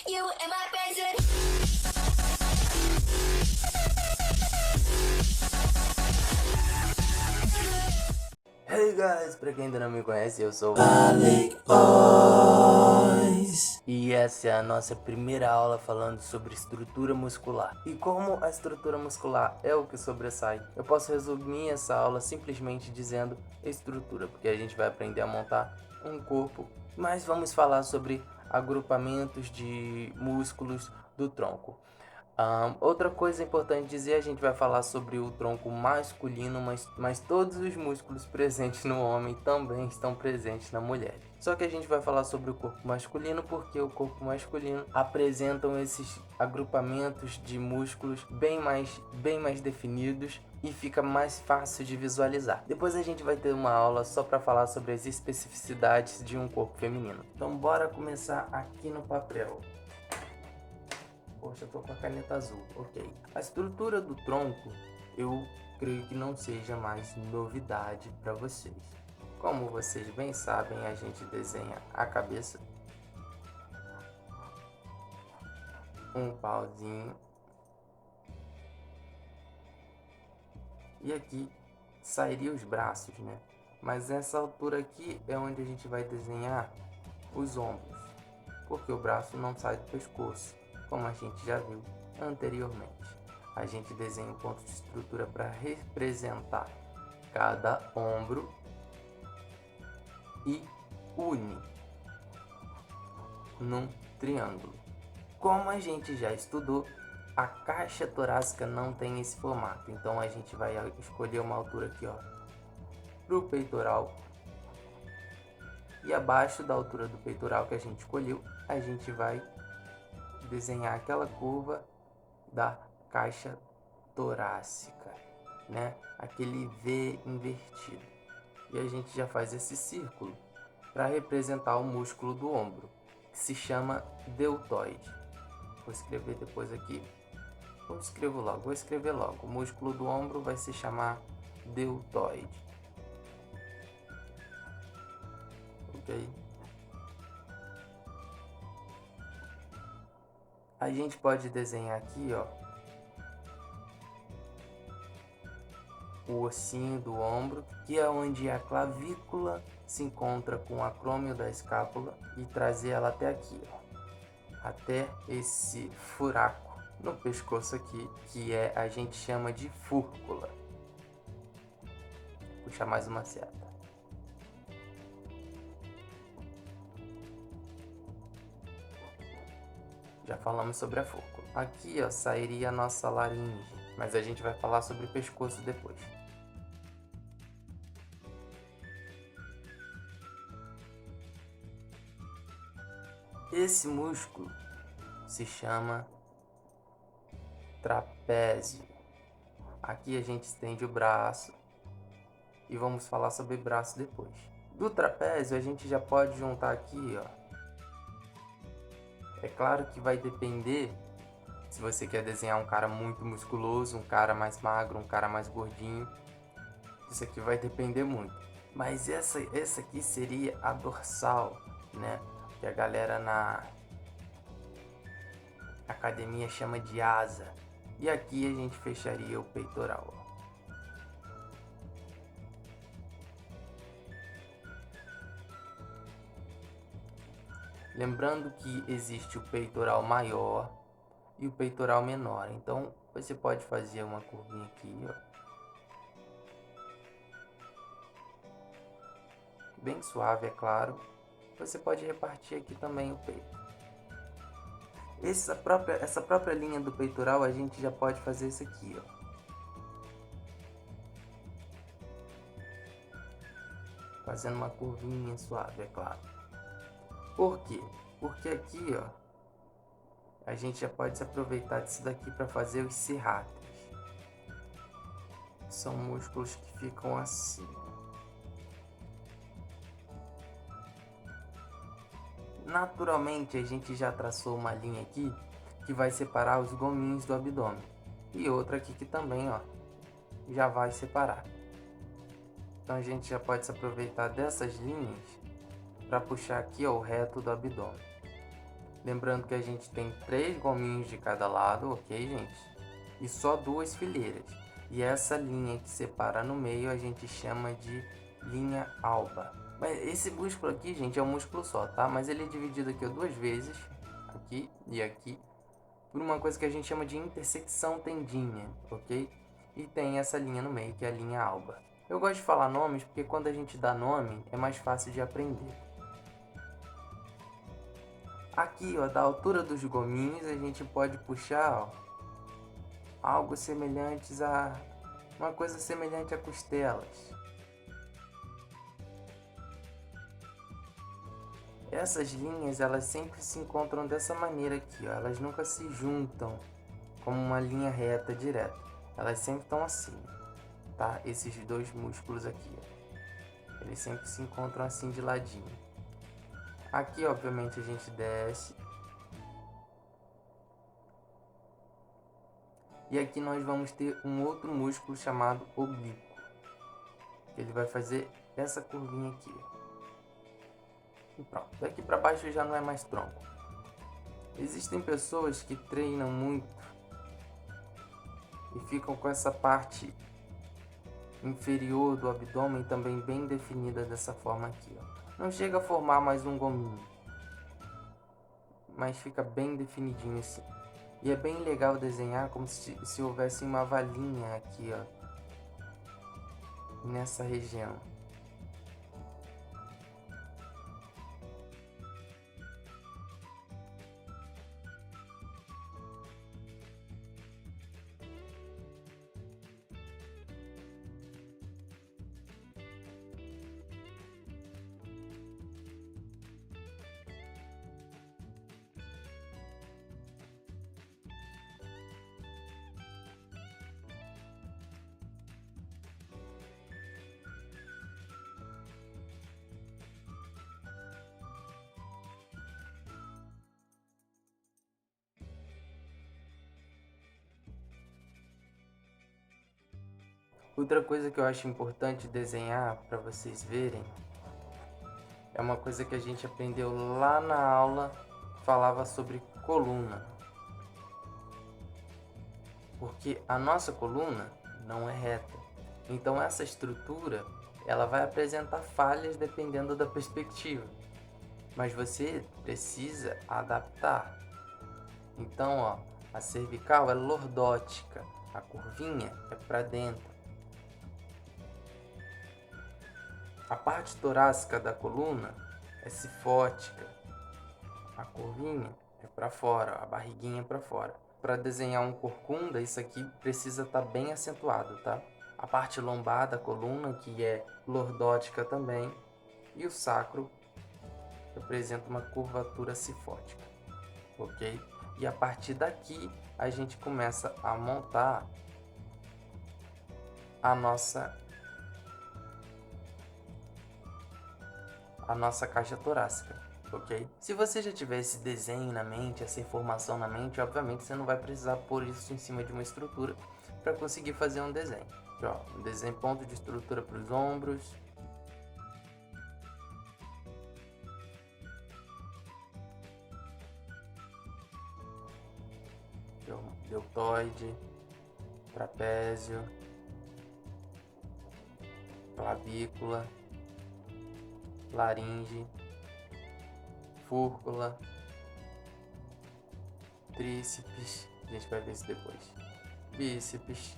You and my president. Hey guys, pra quem ainda não me conhece, eu sou o e essa é a nossa primeira aula falando sobre estrutura muscular. E como a estrutura muscular é o que sobressai, eu posso resumir essa aula simplesmente dizendo estrutura, porque a gente vai aprender a montar um corpo, mas vamos falar sobre agrupamentos de músculos do tronco. Outra coisa importante dizer, a gente vai falar sobre o tronco masculino, mas todos os músculos presentes no homem também estão presentes na mulher. Só que a gente vai falar sobre o corpo masculino porque o corpo masculino apresentam esses agrupamentos de músculos bem mais definidos e fica mais fácil de visualizar. Depois a gente vai ter uma aula só para falar sobre as especificidades de um corpo feminino. Então bora começar aqui no papel. Poxa, eu tô com a caneta azul, ok. A estrutura do tronco, eu creio que não seja mais novidade para vocês. Como vocês bem sabem, a gente desenha a cabeça, um pauzinho, e aqui sairia os braços, né? Mas nessa altura aqui é onde a gente vai desenhar os ombros, porque o braço não sai do pescoço, como a gente já viu anteriormente. A gente desenha um ponto de estrutura para representar cada ombro e une num triângulo. Como a gente já estudou, a caixa torácica não tem esse formato, então a gente vai escolher uma altura aqui, ó, pro peitoral, e abaixo da altura do peitoral que a gente escolheu, a gente vai desenhar aquela curva da caixa torácica, né? Aquele V invertido. E a gente já faz esse círculo para representar o músculo do ombro, que se chama deltoide. Vou escrever depois aqui. Vou escrever logo. O músculo do ombro vai se chamar deltoide. Ok? A gente pode desenhar aqui, ó, o ossinho do ombro, que é onde a clavícula se encontra com o acrômio da escápula, e trazer ela até aqui, ó, até esse furaco no pescoço aqui, que a gente chama de fúrcula. Puxar mais uma seta. Já falamos sobre a fúrcula. Aqui, ó, sairia a nossa laringe, mas a gente vai falar sobre o pescoço depois. Esse músculo se chama trapézio. Aqui a gente estende o braço e vamos falar sobre braço depois. Do trapézio a gente já pode juntar aqui, ó. É claro que vai depender se você quer desenhar um cara muito musculoso, um cara mais magro, um cara mais gordinho. Isso aqui vai depender muito. Mas essa aqui seria a dorsal, né? Que a galera na academia chama de asa. E aqui a gente fecharia o peitoral. Lembrando que existe o peitoral maior e o peitoral menor. Então você pode fazer uma curvinha aqui, ó, bem suave, é claro. Você pode repartir aqui também o peito. Essa própria linha do peitoral a gente já pode fazer isso aqui, ó. Fazendo uma curvinha suave, é claro. Por quê? Porque aqui, ó, a gente já pode se aproveitar disso daqui para fazer os serráteis. São músculos que ficam assim. Naturalmente, a gente já traçou uma linha aqui que vai separar os gominhos do abdômen. E outra aqui que também, ó, já vai separar. Então a gente já pode se aproveitar dessas linhas para puxar aqui, ó, o reto do abdômen. Lembrando que a gente tem 3 gominhos de cada lado, ok, gente? E só 2 fileiras. E essa linha que separa no meio a gente chama de linha alba. Mas esse músculo aqui, gente, é um músculo só, tá? Mas ele é dividido aqui 2 vezes, aqui e aqui, por uma coisa que a gente chama de intersecção tendínea, ok? E tem essa linha no meio, que é a linha alba. Eu gosto de falar nomes porque quando a gente dá nome é mais fácil de aprender. Aqui, ó, da altura dos gominhos, a gente pode puxar, ó, algo semelhante a uma coisa semelhante a costelas. Essas linhas, elas sempre se encontram dessa maneira aqui, ó. Elas nunca se juntam como uma linha reta direta. Elas sempre estão assim, tá? Esses 2 músculos aqui, ó. Eles sempre se encontram assim de ladinho. Aqui, obviamente, a gente desce. E aqui nós vamos ter um outro músculo chamado oblíquo. Ele vai fazer essa curvinha aqui, ó. E pronto. Daqui para baixo já não é mais tronco. Existem pessoas que treinam muito e ficam com essa parte inferior do abdômen também bem definida dessa forma aqui, ó. Não chega a formar mais um gominho, mas fica bem definidinho assim. E é bem legal desenhar como se houvesse uma valinha aqui, ó, nessa região. Outra coisa que eu acho importante desenhar para vocês verem é uma coisa que a gente aprendeu lá na aula, falava sobre coluna. Porque a nossa coluna não é reta. Então essa estrutura, ela vai apresentar falhas dependendo da perspectiva. Mas você precisa adaptar. Então, ó, a cervical é lordótica, a curvinha é para dentro. A parte torácica da coluna é cifótica. A curvinha é para fora, a barriguinha é para fora. Para desenhar um corcunda, isso aqui precisa estar bem acentuado, tá? A parte lombar da coluna, que é lordótica também, e o sacro representa uma curvatura cifótica, ok? E a partir daqui a gente começa a montar a nossa caixa torácica, ok? Se você já tiver esse desenho na mente, essa informação na mente, obviamente você não vai precisar pôr isso em cima de uma estrutura para conseguir fazer um desenho. Ó, um desenho ponto de estrutura para os ombros. Deltoide, trapézio, clavícula, laringe, fúrcula, tríceps, a gente vai ver isso depois, bíceps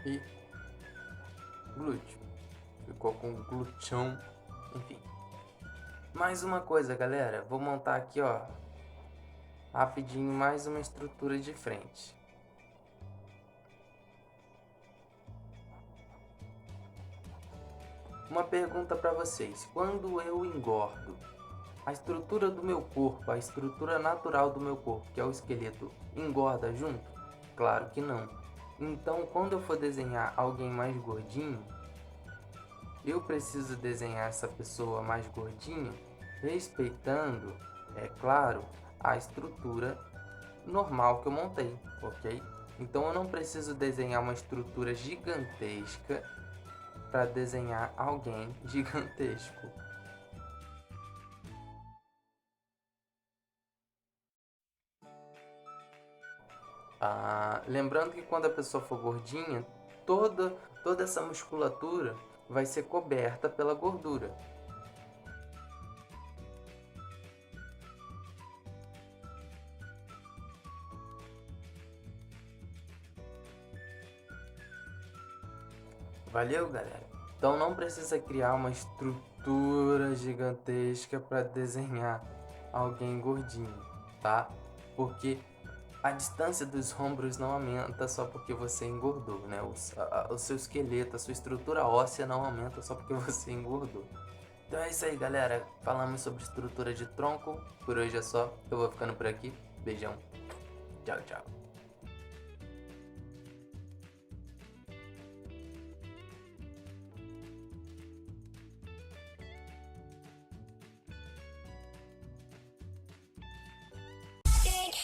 e glúteo. Ficou com glúteão, enfim. Mais uma coisa, galera, vou montar aqui, ó, rapidinho mais uma estrutura de frente. Uma pergunta para vocês: quando eu engordo, a estrutura do meu corpo, a estrutura natural do meu corpo, que é o esqueleto, engorda junto? Claro que não. Então, quando eu for desenhar alguém mais gordinho, eu preciso desenhar essa pessoa mais gordinha, respeitando, é claro, a estrutura normal que eu montei, ok? Então eu não preciso desenhar uma estrutura gigantesca para desenhar alguém gigantesco. Lembrando que quando a pessoa for gordinha, toda essa musculatura vai ser coberta pela gordura. Valeu, galera? Então não precisa criar uma estrutura gigantesca para desenhar alguém gordinho, tá? Porque a distância dos ombros não aumenta só porque você engordou, né? O seu esqueleto, a sua estrutura óssea não aumenta só porque você engordou. Então é isso aí, galera. Falamos sobre estrutura de tronco. Por hoje é só. Eu vou ficando por aqui. Beijão. Tchau, tchau.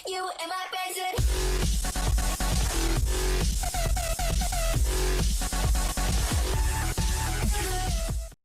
You in my bedroom.